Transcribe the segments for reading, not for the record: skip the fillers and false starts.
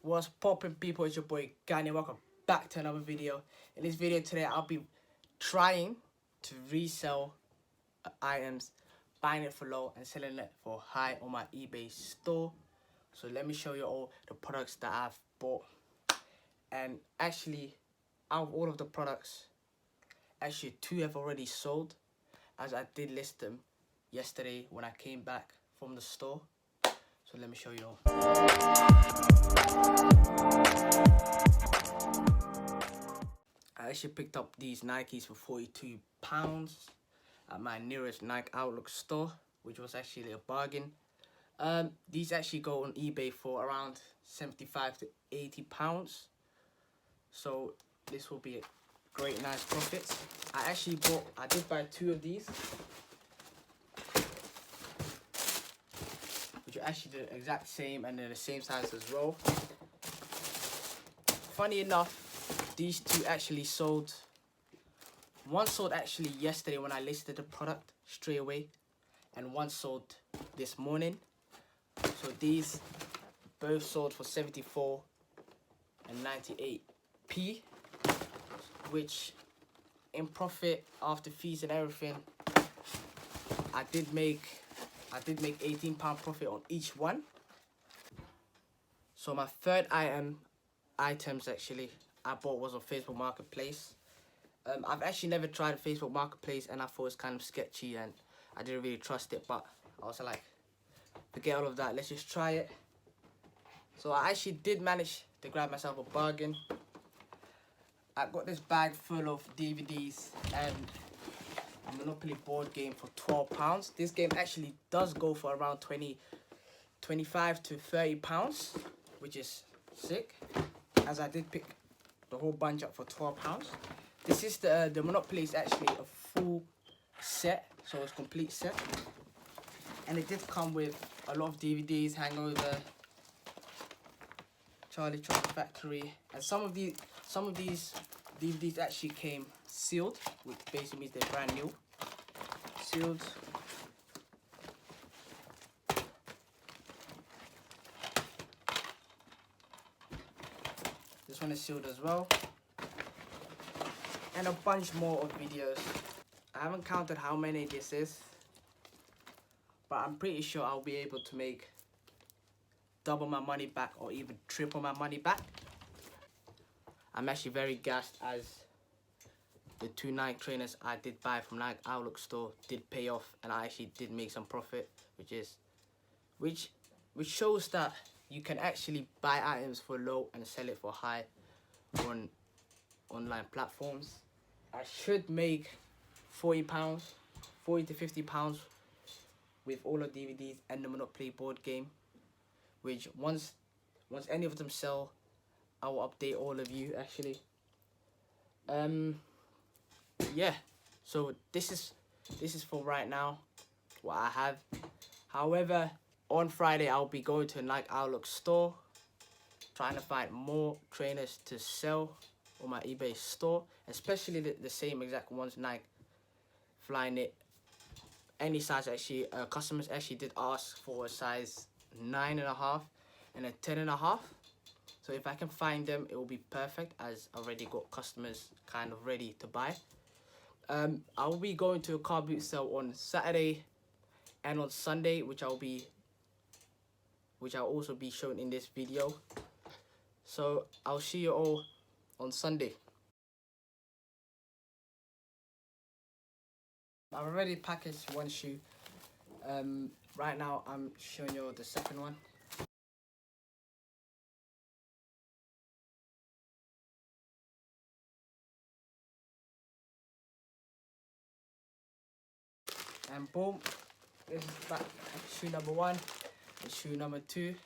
What's poppin', people? It's your boy Gani. Welcome back to another video. In this video today, I'll be trying to resell items, buying it for low and selling it for high on my eBay store. So let me show you all the products that I've bought. And actually, out of all of the products, actually 2 have already sold, as I did list them yesterday when I came back from the store. So let me show you all. I actually picked up these Nikes for £42 at my nearest Nike Outlook store, which was actually a bargain. These actually go on eBay for around £75 to £80. So this will be a great, nice profits. I did buy 2 of these, which are actually the exact same and they're the same size as well. Funny enough, these 2 actually sold. One sold actually yesterday when I listed the product straight away, and one sold this morning. So these both sold for 74 and 98p, which in profit after fees and everything, I did make £18 profit on each one. So my third items actually I bought was on Facebook Marketplace. I've actually never tried a Facebook Marketplace, and I thought it was kind of sketchy and I didn't really trust it, but I was like, forget all of that, let's just try it. So I actually did manage to grab myself a bargain. I got this bag full of DVDs and a Monopoly board game for £12. This game actually does go for around 25 to £30, which is sick, as I did pick the whole bunch up for £12. This is the Monopoly is actually a full set, so it's complete set, and it did come with a lot of DVDs, Hangover, Charlie Chocolate Factory, and some of these DVDs actually came sealed, which basically means they're brand new, sealed. This one is sealed as well, and a bunch more of videos. I haven't counted how many this is, but I'm pretty sure I'll be able to make double my money back or even triple my money back. I'm actually very gassed, as the 2 Nike trainers I did buy from Nike Outlook store did pay off, and I actually did make some profit, which shows that you can actually buy items for low and sell it for high on online platforms. I should make £40 to £50 with all the DVDs and the Monopoly board game, which once any of them sell, I will update all of you actually. Yeah, so this is for right now what I have. However, on Friday I'll be going to a Nike Outlook store, trying to find more trainers to sell on my eBay store, especially the same exact ones Nike flying it any size. Actually, customers actually did ask for a size 9.5 and a 10.5. So if I can find them, it will be perfect, as I already got customers kind of ready to buy. I will be going to a car boot sale on Saturday and on Sunday, which I'll also be shown in this video. So I'll see you all on Sunday. I've already packaged one shoe. Right now I'm showing you the second one. And boom, this is back shoe number 1 and shoe number 2.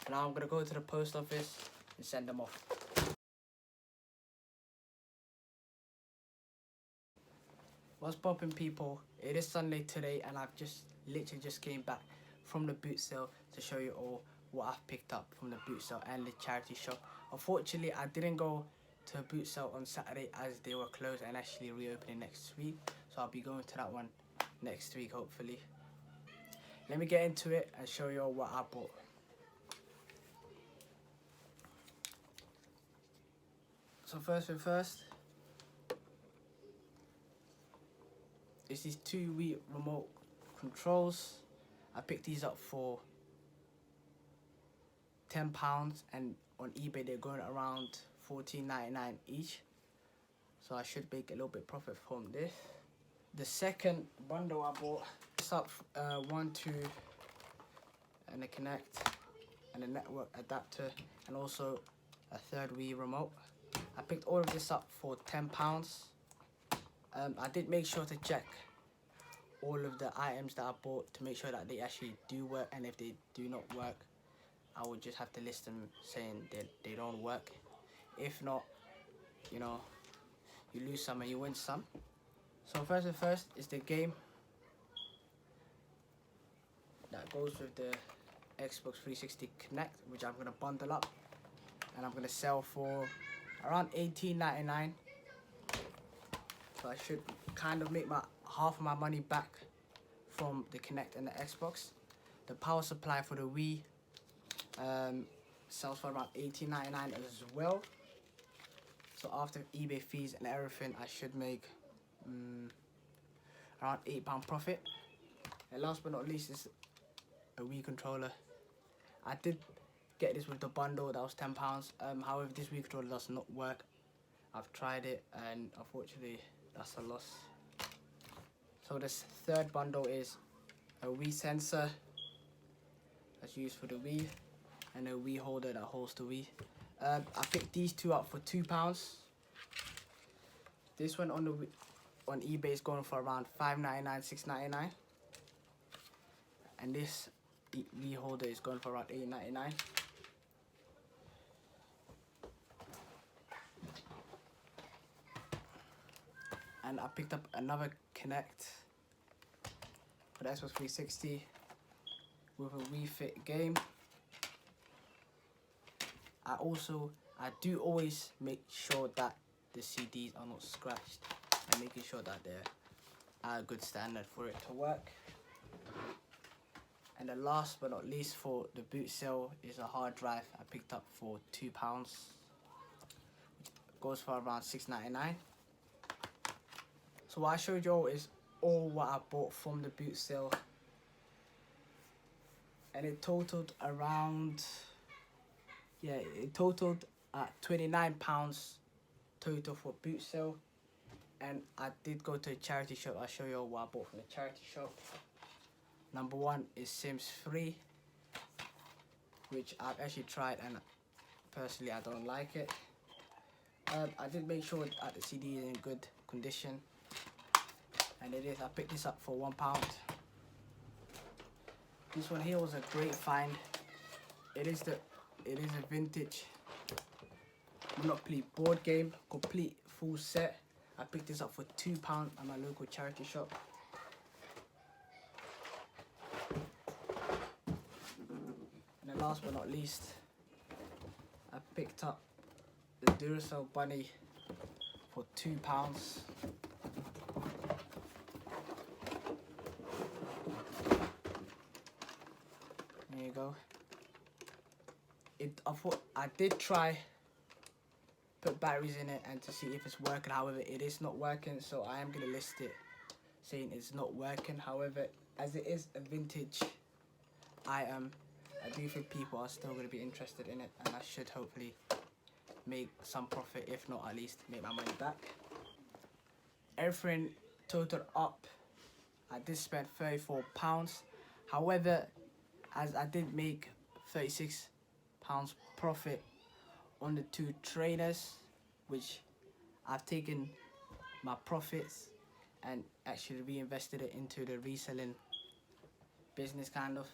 And now I'm gonna go to the post office and send them off. What's poppin', people? It is Sunday today, and I've literally just came back from the boot sale to show you all what I've picked up from the boot sale and the charity shop. Unfortunately, I didn't go to a boot sale on Saturday, as they were closed and actually reopening next week. So I'll be going to that one next week, hopefully. Let me get into it and show you all what I bought. So first thing first, it's these two Wii remote controls. I picked these up for £10, and on eBay they're going around $14.99 each. So I should make a little bit profit from this. The second bundle I bought, this up 1, 2, and a Connect, and a network adapter, and also a third Wii remote. I picked all of this up for £10. I did make sure to check all of the items that I bought to make sure that they actually do work, and if they do not work, I would just have to list them saying that they don't work. If not, you know, you lose some and you win some. So first and first is the game that goes with the Xbox 360 Connect, which I'm gonna bundle up, and I'm gonna sell for around $18.99. So I should kind of make my half of my money back from the Connect and the Xbox. The power supply for the Wii sells for around $18.99 as well. So after eBay fees and everything, I should make around £8 profit. And last but not least is a Wii controller. I did get this with the bundle, that was £10. However, this Wii controller does not work. I've tried it and unfortunately that's a loss. So this third bundle is a Wii sensor that's used for the Wii, and a Wii holder that holds the Wii. I picked these two up for £2. This one on eBay is going for around $5.99, $6.99, and this Wii holder is going for around $8.99. And I picked up another Connect for the Xbox 360 with a Wii Fit game. I do always make sure that the CDs are not scratched, and making sure that they're at a good standard for it to work. And the last but not least for the boot sale is a hard drive I picked up for £2. It goes for around $6.99. So what I showed you all is all what I bought from the boot sale, and it totaled around, it totaled at £29 total for boot sale. And I did go to a charity shop. I'll show you all what I bought from the charity shop. Number one is Sims 3, which I've actually tried and personally I don't like it. I did make sure that the CD is in good condition, and it is. I picked this up for £1. This one here was a great find. It is a vintage Monopoly board game, complete full set. I picked this up for £2 at my local charity shop. And then last but not least, I picked up the Duracell Bunny for £2. There you go. I did try put batteries in it and to see if it's working. However, it is not working, so I am gonna list it saying it's not working. However, as it is a vintage item, I do think people are still gonna be interested in it, and I should hopefully make some profit, if not at least make my money back. Everything totaled up, I did spend £34. However, as I did make £36 profit on the two trainers, which I've taken my profits and actually reinvested it into the reselling business kind of.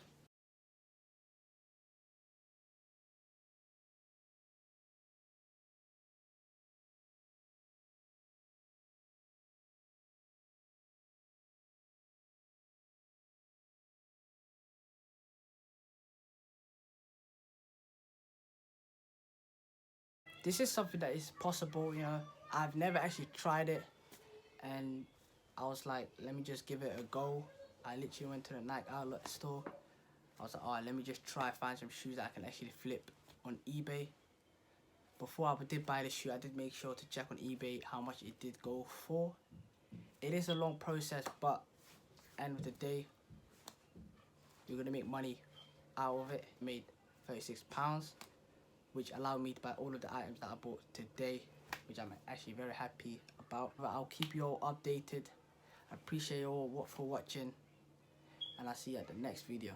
This is something that is possible, you know. I've never actually tried it, and I was like, let me just give it a go. I literally went to the Nike outlet store. I was like, alright, let me just try find some shoes that I can actually flip on eBay. before I did buy the shoe, I did make sure to check on eBay how much it did go for. It is a long process, but end of the day, you're gonna make money out of it. Made £36, which allowed me to buy all of the items that I bought today, which I'm actually very happy about. But I'll keep you all updated. I appreciate you all for watching, and I'll see you at the next video.